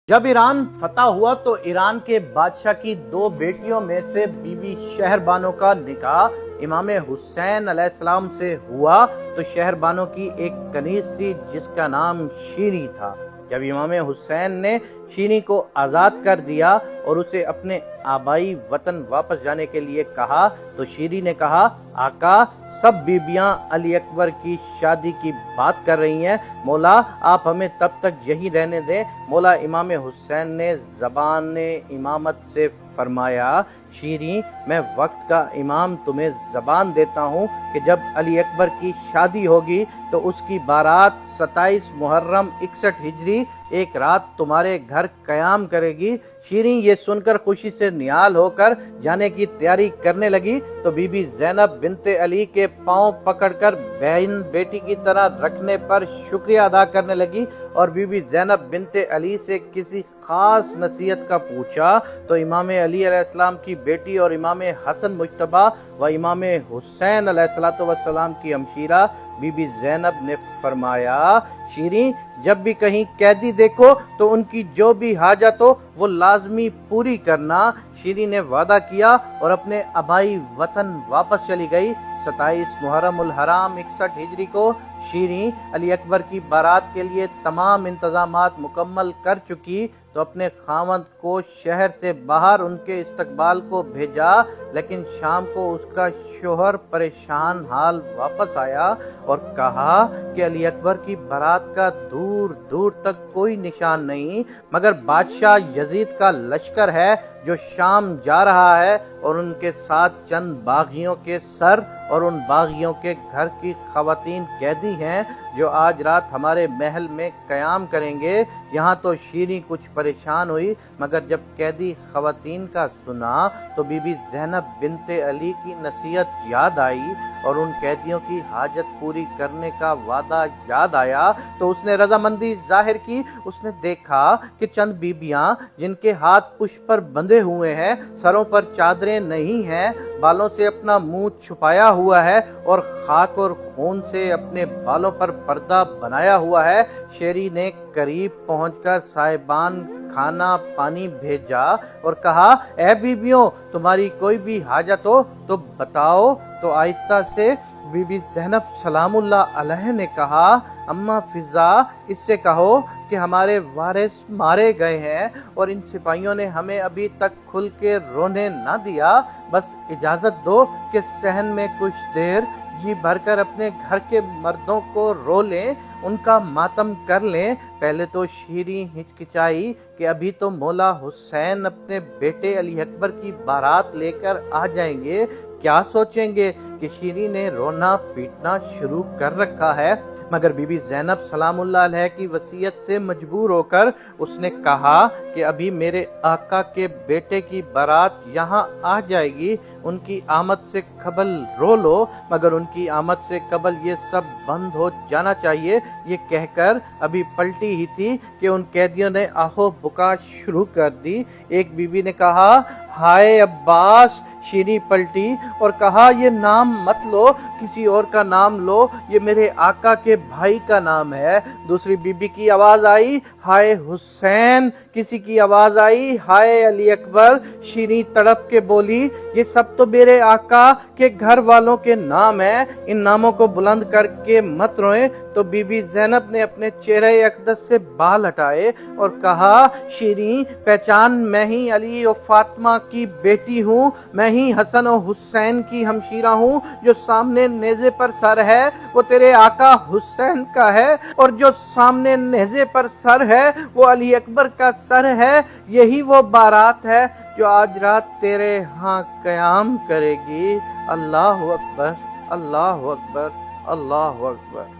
جب ایران فتح ہوا تو ایران کے بادشاہ کی دو بیٹیوں میں سے بی بی شہر بانو کا نکاح امام حسین علیہ السلام سے ہوا تو شہر بانو کی ایک کنیز تھی جس کا نام شیریں تھا۔ جب امام حسین نے شیریں کو آزاد کر دیا اور اسے اپنے آبائی وطن واپس جانے کے لیے کہا تو شیریں نے کہا، آقا سب بیبیاں علی اکبر کی شادی کی بات کر رہی ہیں، مولا آپ ہمیں تب تک یہی رہنے دیں۔ مولا امام حسین نے زبان امامت سے فرمایا، شیریں میں وقت کا امام تمہیں زبان دیتا ہوں کہ جب علی اکبر کی شادی ہوگی تو اس کی بارات 27 محرم 61 ہجری ایک رات تمہارے گھر قیام کرے گی۔ شیریں یہ سن کر خوشی سے نہال ہو کر جانے کی تیاری کرنے لگی تو بی بی زینب بنت علی کے پاؤں پکڑ کر بہن بیٹی کی طرح رکھنے پر شکریہ ادا کرنے لگی، اور بی بی زینب بنت علی سے کسی خاص نصیحت کا پوچھا تو امام علی علیہ السلام کی بیٹی اور امام حسن مجتبیٰ و امام حسین علیہ السلام کی ہمشیرہ بی بی زینب نے فرمایا، شیریں جب بھی کہیں قیدی دیکھو تو ان کی جو بھی حاجت ہو وہ لازمی پوری کرنا۔ شیریں نے وعدہ کیا اور اپنے آبائی وطن واپس چلی گئی۔ 27 محرم الحرام 61 ہجری کو شیریں علی اکبر کی بارات کے لیے تمام انتظامات مکمل کر چکی تو اپنے خاوند کو شہر سے باہر ان کے استقبال کو بھیجا، لیکن شام کو اس کا شوہر پریشان حال واپس آیا اور کہا کہ علی اکبر کی بارات کا دور دور تک کوئی نشان نہیں، مگر بادشاہ یزید کا لشکر ہے جو شام جا رہا ہے، اور ان کے ساتھ چند باغیوں کے سر اور ان باغیوں کے گھر کی خواتین قیدی ہیں جو آج رات ہمارے محل میں قیام کریں گے۔ یہاں تو شیریں کچھ پریشان ہوئی، مگر جب قیدی خواتین کا سنا تو بی بی زینب بنت علی کی نصیحت یاد آئی اور ان قیدیوں کی حاجت پوری کرنے کا وعدہ یاد آیا تو اس نے رضامندی ظاہر کی۔ اس نے دیکھا کہ چند بیبیاں جن کے ہاتھ پشت پر بندھے ہوئے ہیں، سروں پر چادریں نہیں ہیں، بالوں سے اپنا منہ چھپایا ہوا ہے اور خاک اور خون سے اپنے بالوں پر پردہ بنایا ہوا ہے۔ شیریں نے قریب پہنچ کر صاحبان کھانا پانی بھیجا اور کہا، اے بیبیوں تمہاری کوئی بھی حاجت ہو تو بتاؤ۔ تو آہستہ سے بی بی زینب سلام اللہ علیہ نے کہا، اماں فضا اس سے کہو کہ ہمارے وارث مارے گئے ہیں اور ان سپاہیوں نے ہمیں ابھی تک کھل کے رونے نہ دیا، بس اجازت دو کہ صحن میں کچھ دیر جی بھر کر اپنے گھر کے مردوں کو رو لیں، ان کا ماتم کر لیں۔ پہلے تو شیریں ہچکچائی کہ ابھی تو مولا حسین اپنے بیٹے علی اکبر کی بارات لے کر آ جائیں گے، کیا سوچیں گے کہ شیریں نے رونا پیٹنا شروع کر رکھا ہے، مگر بی بی زینب سلام اللہ علیہ کی وصیت سے مجبور ہو کر اس نے کہا کہ ابھی میرے آقا کے بیٹے کی بارات یہاں آ جائے گی، ان کی آمد سے قبل رو لو، مگر ان کی آمد سے قبل یہ سب بند ہو جانا چاہیے۔ یہ کہہ کر ابھی پلٹی ہی تھی کہ ان قیدیوں نے آہو بکا شروع کر دی۔ ایک بی بی نے کہا، ہائے عباس۔ شیریں پلٹی اور کہا، یہ نام مت لو، کسی اور کا نام لو، یہ میرے آقا کے بھائی کا نام ہے۔ دوسری بی بی کی آواز آئی، ہائے حسین۔ کسی کی آواز آئی، ہائے علی اکبر۔ شیریں تڑپ کے بولی، یہ سب تو میرے آقا کے گھر والوں کے نام ہیں، ان ناموں کو بلند کر کے مت روئیں۔ تو بی بی زینب نے اپنے چہرہ اقدس سے بال ہٹائے اور کہا، شیریں پہچان، میں ہی علی و فاطمہ کی بیٹی ہوں، میں ہی حسن و حسین کی ہمشیرہ ہوں۔ جو سامنے نیزے پر سر ہے وہ تیرے آقا حسین کا ہے، اور جو سامنے نیزے پر سر ہے وہ علی اکبر کا سر ہے۔ یہی وہ بارات ہے جو آج رات تیرے ہاں قیام کرے گی۔ اللہ اکبر، اللہ اکبر، اللہ اکبر۔